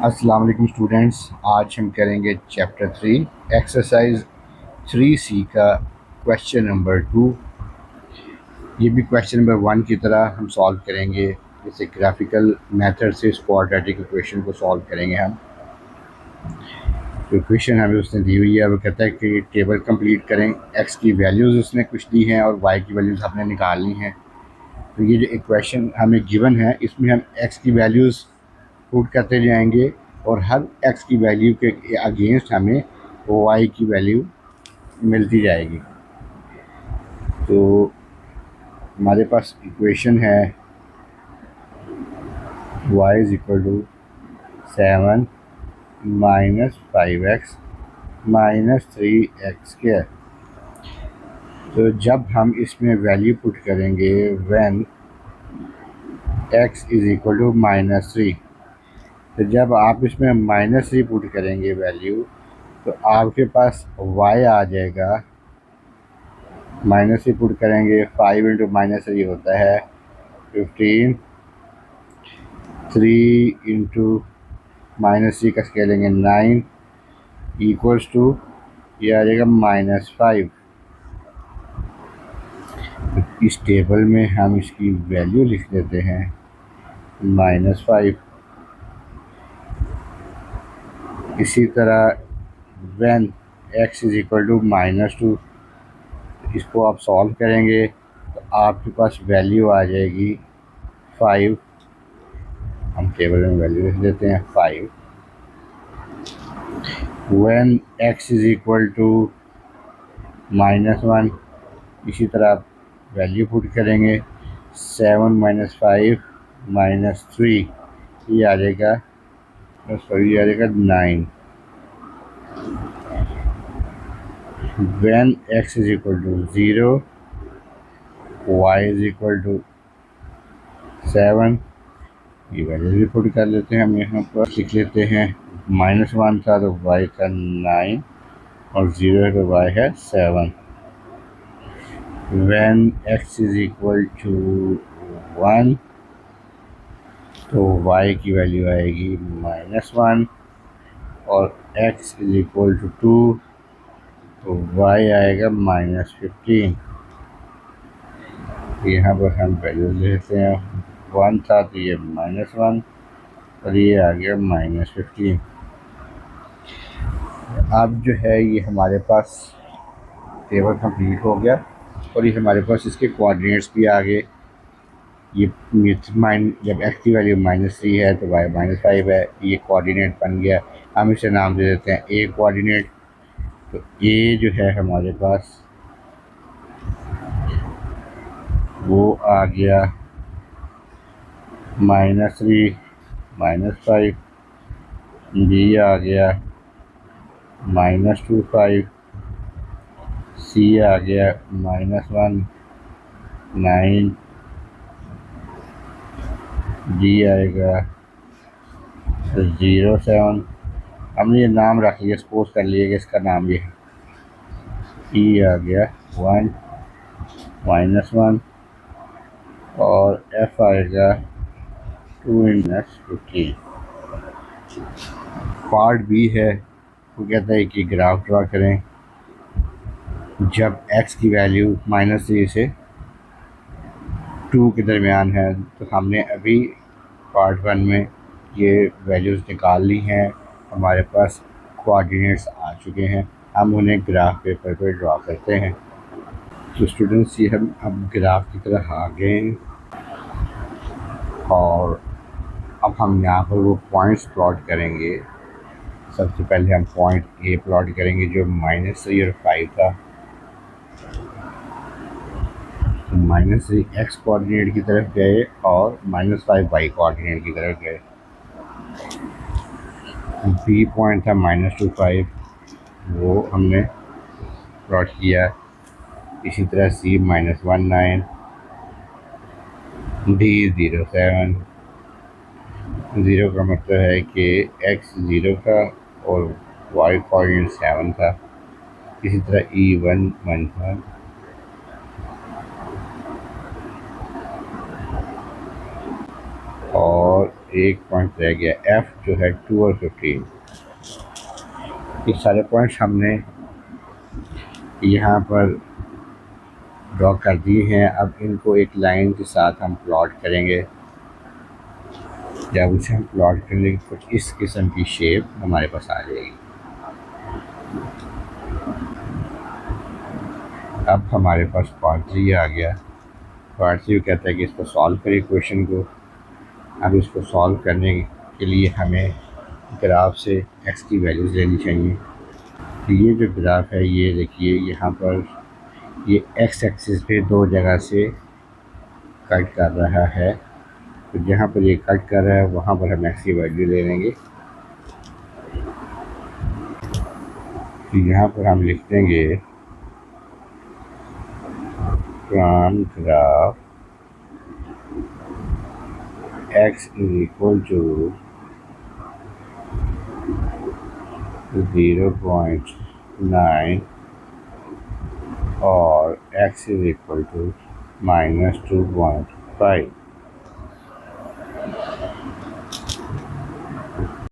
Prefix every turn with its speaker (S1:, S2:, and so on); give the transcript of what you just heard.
S1: अस्सलाम वालेकुम स्टूडेंट्स। आज हम करेंगे चैप्टर 3 एक्सरसाइज 3C का क्वेश्चन नंबर 2। ये भी क्वेश्चन नंबर 1 की तरह हम सॉल्व करेंगे। इसे ग्राफिकल मेथड से इस क्वाड्रेटिक इक्वेशन को सॉल्व करेंगे हम। तो इक्वेशन हमें उसने दी हुई है, वो कहता है कि टेबल कंप्लीट करें। एक्स की वैल्यूज़ उसने कुछ दी हैं और वाई की वैल्यूज़ हमने निकालनी है। तो ये जो इक्वेशन हमें गिवन है इसमें हम एक्स की वैल्यूज़ पुट करते जाएंगे और हर एक्स की वैल्यू के अगेंस्ट हमें वाई की वैल्यू मिलती जाएगी। तो हमारे पास इक्वेशन है y is equal to 7 minus 5x minus 3x²। तो जब हम इसमें वैल्यू पुट करेंगे when x is equal to -3, तो जब आप इसमें -3 पुट करेंगे वैल्यू तो आपके पास y आ जाएगा। -3 पुट करेंगे, 5 इंटू -3 होता है 15, 3 इंटू -3 का स्केलेंगे 9 इक्वल्स टू ये आ जाएगा -5। इस टेबल में हम इसकी वैल्यू लिख देते हैं -5। इसी तरह when x is equal to -2, इसको आप सॉल्व करेंगे तो आपके पास वैल्यू आ जाएगी 5। हम टेबल में वैल्यू लिख देते हैं 5। When x is equal to -1, इसी तरह आप वैल्यू पुट करेंगे 7 माइनस 5 माइनस 3, ये आ जाएगा 9। When x is equal to 0, y is equal to 7, ये वैल्यू भी पुट कर लेते हैं। हम यहाँ पर लिख लेते हैं -1 था तो y का 9 और 0 है तो y है 7। When x is equal to 1, तो y की वैल्यू आएगी -1 और x इज़ इक्वल टू 2, तो y आएगा -15। यहाँ पर हम वैल्यू लेते हैं, 1 था तो ये -1 और ये आ गया -15। अब जो है ये हमारे पास टेबल कंप्लीट हो गया और ये हमारे पास इसके कोऑर्डिनेट्स भी आ गए। ये जब x की वैल्यू -3 है तो y -5 है, ये कोऑर्डिनेट बन गया। हम इसे नाम दे देते हैं a कोऑर्डिनेट। तो a जो है हमारे पास वो आ गया -3 -5, b आ गया -25, c आ गया -1 9, d आएगा 0 7। हमने ये नाम रख लिया, सपोज कर लिया कि इसका नाम ये है। e आ गया 1 -1 और f आएगा 2 -15। पार्ट बी है, वो कहता है कि ग्राफ ड्रा करें जब x की वैल्यू -3 से 2 के दरमियान है। तो हमने अभी पार्ट 1 में ये वैल्यूज़ निकाल ली हैं, हमारे पास कोऑर्डिनेट्स आ चुके हैं। हम उन्हें ग्राफ पेपर पे ड्रा करते हैं। तो स्टूडेंट्स ये हम अब ग्राफ की तरह आ गए हैं और अब हम यहाँ पर वो पॉइंट्स प्लॉट करेंगे। सबसे पहले हम पॉइंट ए प्लॉट करेंगे जो -3 और 5 था। तो -3 x कोऑर्डिनेट की तरफ गए और -5 y कोऑर्डिनेट की तरफ गए। बी पॉइंट था -2 5, वो हमने प्लॉट किया। इसी तरह सी -1 9, डी 0 7। 0 का मतलब है कि x 0 था और y कोऑर्डिनेट 7 था। इसी तरह ई 1 1 था। और एक पॉइंट रह गया, एफ जो है 2 और 15। ये सारे पॉइंट्स हमने यहाँ पर ड्रॉ कर दिए हैं। अब इनको एक लाइन के साथ हम प्लॉट करेंगे। जब उसे हम प्लॉट करेंगे कुछ इस किस्म की शेप हमारे पास आ जाएगी। अब हमारे पास पार्ट 3 आ गया। पार्ट 3 कहता है कि इसको सॉल्व करें क्वेश्चन को। अब इसको सॉल्व करने के लिए हमें ग्राफ से एक्स की वैल्यूज़ लेनी चाहिए। तो ये जो ग्राफ है ये देखिए, यहाँ पर ये एक्स एक्सिस पे दो जगह से कट कर रहा है। तो जहाँ पर ये कट कर रहा है वहाँ पर हम एक्स की वैल्यू ले लेंगे। तो यहाँ पर हम लिख देंगे from graph x is equal to 0.9 और x इज इक्वल टू -2.5।